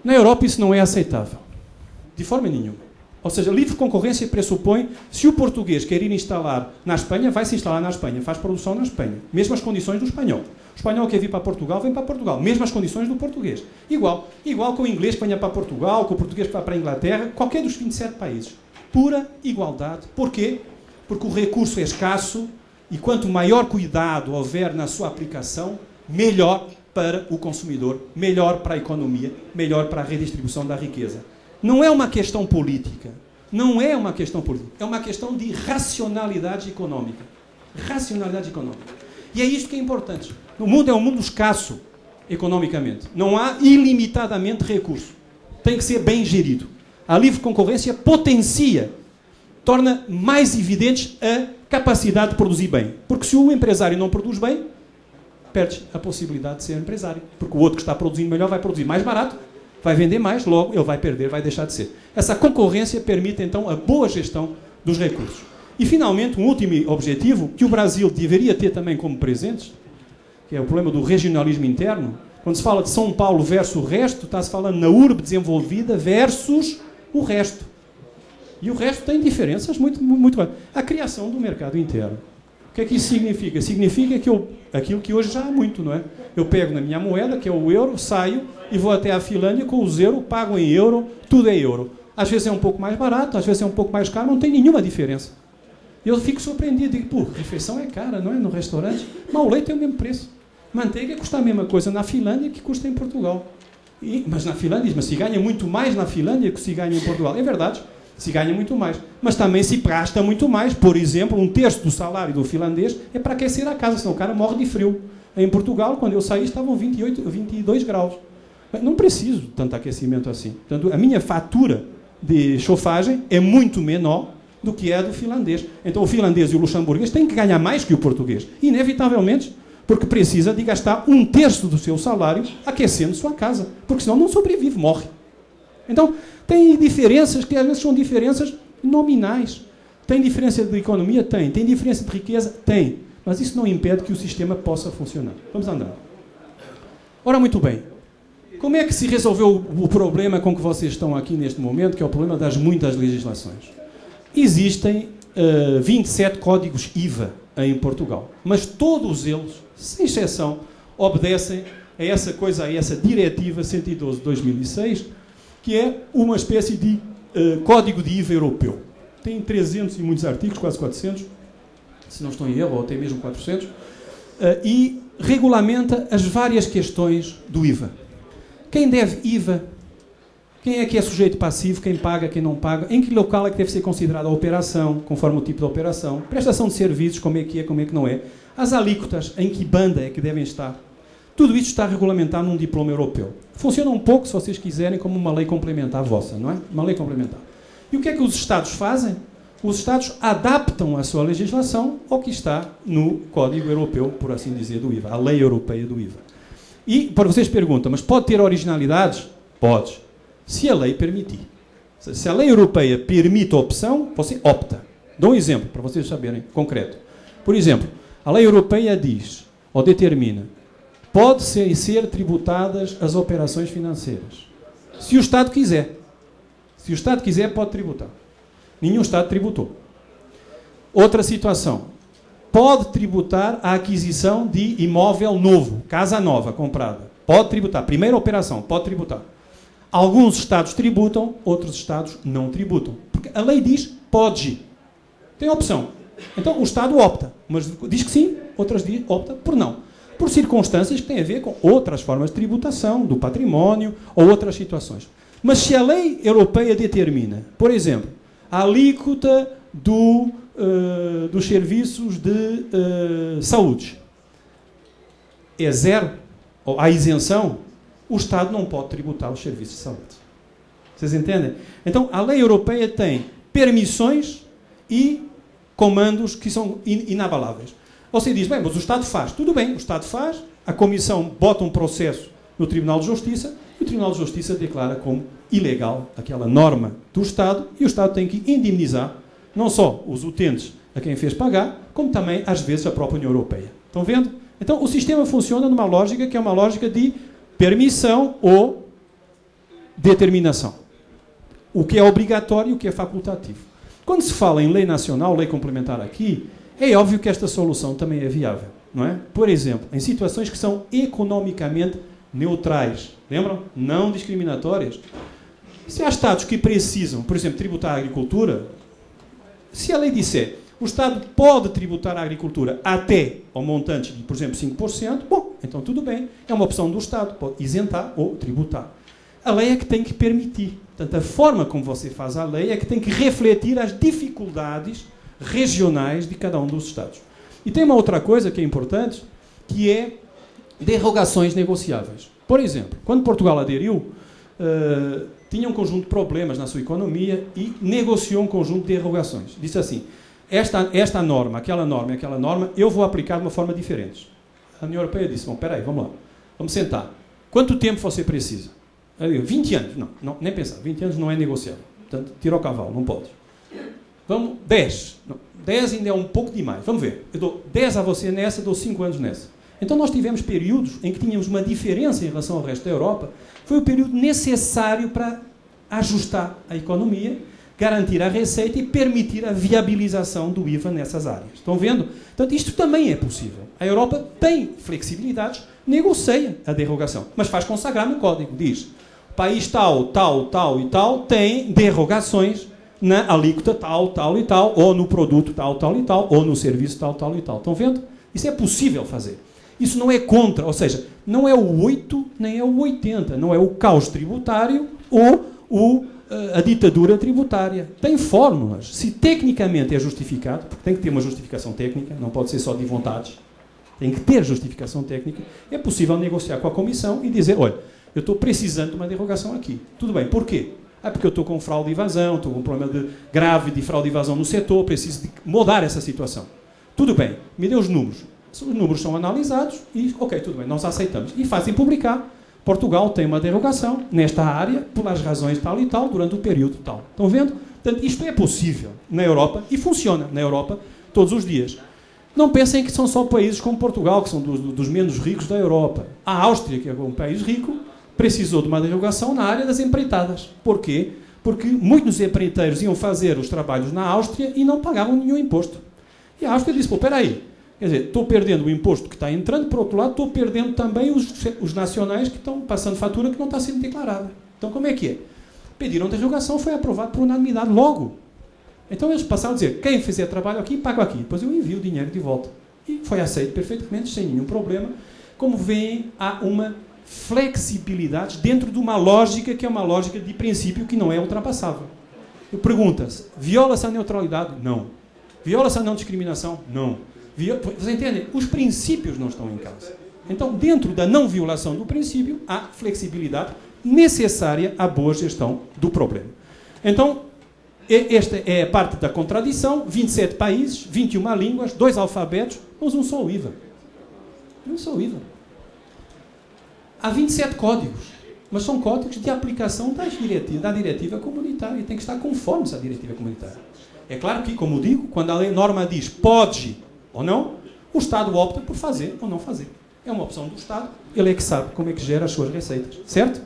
Na Europa isso não é aceitável. De forma nenhuma. Ou seja, livre concorrência pressupõe, se o português quer ir instalar na Espanha, vai se instalar na Espanha, faz produção na Espanha. Mesmas condições do espanhol. O espanhol quer vir para Portugal, vem para Portugal. Mesmas condições do português. Igual com o inglês que venha para Portugal, com o português que vai para a Inglaterra, qualquer dos 27 países. Pura igualdade. Porquê? Porque o recurso é escasso e quanto maior cuidado houver na sua aplicação, melhor para o consumidor, melhor para a economia, melhor para a redistribuição da riqueza. Não é uma questão política. Não é uma questão política. É uma questão de racionalidade econômica. Racionalidade econômica. E é isso que é importante. O mundo é um mundo escasso, economicamente. Não há ilimitadamente recurso. Tem que ser bem gerido. A livre concorrência potencia, torna mais evidente a capacidade de produzir bem. Porque se o empresário não produz bem, perde a possibilidade de ser empresário. Porque o outro que está produzindo melhor vai produzir mais barato, vai vender mais, logo ele vai perder, vai deixar de ser. Essa concorrência permite, então, a boa gestão dos recursos. E, finalmente, um último objetivo, que o Brasil deveria ter também como presentes, que é o problema do regionalismo interno. Quando se fala de São Paulo versus o resto, está-se falando na urbe desenvolvida versus o resto. E o resto tem diferenças muito grandes. A criação do mercado interno. O que é que isso significa? Significa que aquilo que hoje já há muito, não é? Eu pego na minha moeda, que é o euro, saio e vou até a Finlândia com os euros, pago em euro, tudo é euro. Às vezes é um pouco mais barato, às vezes é um pouco mais caro, não tem nenhuma diferença. Eu fico surpreendido, digo, pô, a refeição é cara, não é? No restaurante, mas o leite tem o mesmo preço. Manteiga custa a mesma coisa na Finlândia que custa em Portugal. Mas na Finlândia, mas se ganha muito mais na Finlândia que se ganha em Portugal. É verdade, se ganha muito mais. Mas também se gasta muito mais. Por exemplo, 1/3 do salário do finlandês é para aquecer a casa, senão o cara morre de frio. Em Portugal, quando eu saí, estavam 22 graus. Não preciso de tanto aquecimento assim. Portanto, a minha fatura de chofagem é muito menor do que é a do finlandês. Então, o finlandês e o luxemburguês têm que ganhar mais que o português. Inevitavelmente, porque precisa de gastar 1/3 do seu salário aquecendo sua casa. Porque senão não sobrevive, morre. Então, tem diferenças que às vezes são diferenças nominais. Tem diferença de economia? Tem. Tem diferença de riqueza? Tem. Mas isso não impede que o sistema possa funcionar. Vamos andando. Ora, muito bem. Como é que se resolveu o problema com que vocês estão aqui neste momento, que é o problema das muitas legislações? Existem 27 códigos IVA em Portugal, mas todos eles, sem exceção, obedecem a essa diretiva 112 de 2006, que é uma espécie de código de IVA europeu. Tem 300 e muitos artigos, quase 400, se não estou em erro, ou até mesmo 400, e regulamenta as várias questões do IVA. Quem deve IVA? Quem é que é sujeito passivo? Quem paga? Quem não paga? Em que local é que deve ser considerada a operação, conforme o tipo de operação? Prestação de serviços, como é que não é? As alíquotas, em que banda é que devem estar? Tudo isto está regulamentado num diploma europeu. Funciona um pouco, se vocês quiserem, como uma lei complementar vossa, não é? Uma lei complementar. E o que é que os Estados fazem? Os Estados adaptam a sua legislação ao que está no Código Europeu, por assim dizer, do IVA, a lei europeia do IVA. E, para vocês perguntam, mas pode ter originalidades? Pode. Se a lei permitir. Se a lei europeia permite a opção, você opta. Dou um exemplo, para vocês saberem, concreto. Por exemplo, a lei europeia diz, ou determina, pode ser tributadas as operações financeiras. Se o Estado quiser. Se o Estado quiser, pode tributar. Nenhum Estado tributou. Outra situação. Pode tributar a aquisição de imóvel novo, casa nova, comprada. Pode tributar. Primeira operação, pode tributar. Alguns Estados tributam, outros Estados não tributam. Porque a lei diz, pode. Tem opção. Então o Estado opta. Mas diz que sim, outras opta por não. Por circunstâncias que têm a ver com outras formas de tributação, do património ou outras situações. Mas se a lei europeia determina, por exemplo, a alíquota dos serviços de saúde é zero, ou há isenção, o Estado não pode tributar os serviços de saúde. Vocês entendem? Então, a lei europeia tem permissões e comandos que são inabaláveis. Você diz, bem, mas o Estado faz. Tudo bem, o Estado faz, a Comissão bota um processo no Tribunal de Justiça e o Tribunal de Justiça declara como ilegal aquela norma do Estado e o Estado tem que indemnizar não só os utentes a quem fez pagar, como também, às vezes, a própria União Europeia. Estão vendo? Então, o sistema funciona numa lógica que é uma lógica de permissão ou determinação. O que é obrigatório e o que é facultativo. Quando se fala em lei nacional, lei complementar aqui, é óbvio que esta solução também é viável, não é? Por exemplo, em situações que são economicamente neutrais, lembram? Não discriminatórias. Se há Estados que precisam, por exemplo, tributar a agricultura, se a lei disser o Estado pode tributar a agricultura até ao montante de, por exemplo, 5%, bom, então tudo bem. É uma opção do Estado, pode isentar ou tributar. A lei é que tem que permitir. Portanto, a forma como você faz a lei é que tem que refletir as dificuldades regionais de cada um dos Estados. E tem uma outra coisa que é importante, que é derrogações negociáveis. Por exemplo, quando Portugal aderiu, tinha um conjunto de problemas na sua economia e negociou um conjunto de derrogações. Disse assim, esta norma, aquela norma e aquela norma, eu vou aplicar de uma forma diferente. A União Europeia disse, bom, espera aí, vamos lá, vamos sentar. Quanto tempo você precisa? Eu digo, 20 anos. Não, nem pensar, 20 anos não é negociável. Portanto, tira o cavalo, não pode. Vamos, 10. Não, 10 ainda é um pouco demais. Vamos ver, eu dou 10 a você nessa, dou 5 anos nessa. Então nós tivemos períodos em que tínhamos uma diferença em relação ao resto da Europa. Foi o período necessário para ajustar a economia, garantir a receita e permitir a viabilização do IVA nessas áreas. Estão vendo? Portanto, isto também é possível. A Europa tem flexibilidades, negocia a derrogação, mas faz consagrar no código. Diz, país tal, tal, tal e tal tem derrogações na alíquota tal, tal e tal, ou no produto tal, tal e tal, ou no serviço tal, tal e tal. Estão vendo? Isso é possível fazer. Isso não é contra, ou seja, não é o 8 nem é o 80, não é o caos tributário ou a ditadura tributária. Tem fórmulas. Se tecnicamente é justificado, porque tem que ter uma justificação técnica, não pode ser só de vontades, tem que ter justificação técnica, é possível negociar com a Comissão e dizer, olha, eu estou precisando de uma derrogação aqui. Tudo bem, por quê? Porque eu estou com fraude e evasão, estou com um problema grave de fraude e evasão no setor, preciso de mudar essa situação. Tudo bem, me dê os números. Os números são analisados e, ok, tudo bem, nós aceitamos. E fazem publicar. Portugal tem uma derrogação nesta área, pelas razões tal e tal, durante o período tal. Estão vendo? Portanto, isto é possível na Europa e funciona na Europa todos os dias. Não pensem que são só países como Portugal, que são dos menos ricos da Europa. A Áustria, que é um país rico, precisou de uma derrogação na área das empreitadas. Porquê? Porque muitos empreiteiros iam fazer os trabalhos na Áustria e não pagavam nenhum imposto. E a Áustria disse, pô, espera aí, quer dizer, estou perdendo o imposto que está entrando, por outro lado, estou perdendo também os nacionais que estão passando fatura que não está sendo declarada. Então, como é que é? Pediram derrogação, foi aprovado por unanimidade logo. Então, eles passaram a dizer, quem fizer trabalho aqui, pago aqui. Depois eu envio o dinheiro de volta. E foi aceito perfeitamente, sem nenhum problema. Como veem, há uma flexibilidade dentro de uma lógica que é uma lógica de princípio que não é ultrapassável. Pergunta-se, viola-se a neutralidade? Não. Viola-se a não discriminação? Não. Você entende? Os princípios não estão em causa. Então, dentro da não violação do princípio, há flexibilidade necessária à boa gestão do problema. Então, esta é a parte da contradição. 27 países, 21 línguas, 2 alfabetos, mas um só IVA. Um só IVA. Há 27 códigos, mas são códigos de aplicação da diretiva comunitária e tem que estar conformes à diretiva comunitária. É claro que, como digo, quando a norma diz pode ou não, o Estado opta por fazer ou não fazer. É uma opção do Estado, ele é que sabe como é que gera as suas receitas, certo?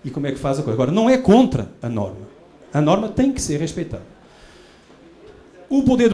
E como é que faz a coisa. Agora, não é contra a norma. A norma tem que ser respeitada. O poder